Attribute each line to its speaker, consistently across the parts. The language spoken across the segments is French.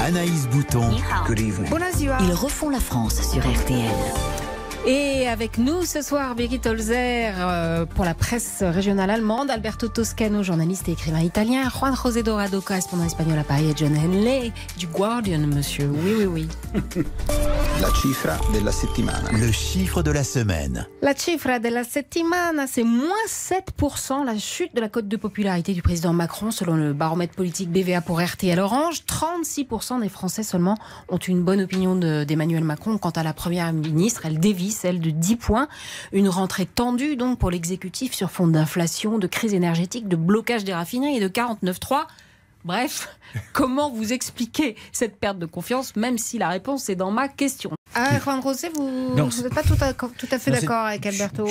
Speaker 1: Anaïs Bouton.
Speaker 2: Good evening.
Speaker 3: Ils refont la France sur RTL.
Speaker 4: Et avec nous ce soir, Birgit Holzer pour la presse régionale allemande, Alberto Toscano, journaliste et écrivain italien, Juan José Dorado, correspondant espagnol à Paris, et John Henley du Guardian, monsieur. Oui.
Speaker 2: La cifra della settimana.
Speaker 1: Le chiffre de la semaine.
Speaker 4: La cifra della settimana, c'est moins 7%, la chute de la cote de popularité du président Macron, selon le baromètre politique BVA pour RTL Orange. 36% des Français seulement ont une bonne opinion d'Emmanuel Macron. Quant à la première ministre, elle dévie celle de 10 points. Une rentrée tendue donc pour l'exécutif sur fond d'inflation, de crise énergétique, de blocage des raffineries et de 49.3. Bref, comment vous expliquez cette perte de confiance, même si la réponse est dans ma question. Juan José, vous n'êtes pas tout à fait d'accord avec Alberto?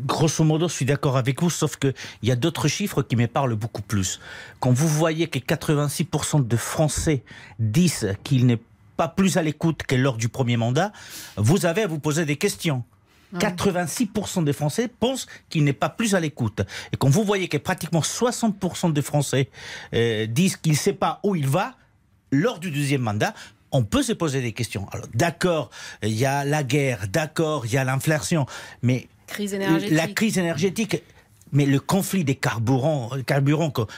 Speaker 5: Grosso modo, je suis d'accord avec vous, sauf qu'il y a d'autres chiffres qui me parlent beaucoup plus. Quand vous voyez que 86% de Français disent qu'il n'est pas plus à l'écoute que lors du premier mandat, vous avez à vous poser des questions. 86% des Français pensent qu'il n'est pas plus à l'écoute. Et quand vous voyez que pratiquement 60% des Français disent qu'il ne sait pas où il va, lors du deuxième mandat, on peut se poser des questions. Alors, d'accord, il y a la guerre, d'accord, il y a l'inflation, mais la crise énergétique, mais le conflit des carburants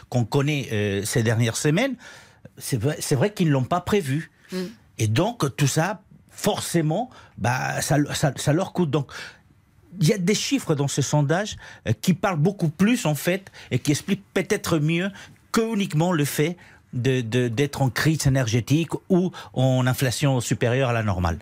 Speaker 5: qu'on connaît ces dernières semaines, c'est vrai qu'ils ne l'ont pas prévu. Et donc, tout ça, forcément, ça leur coûte. Donc, il y a des chiffres dans ce sondage qui parlent beaucoup plus, en fait, et qui expliquent peut-être mieux que uniquement le fait d'être en crise énergétique ou en inflation supérieure à la normale.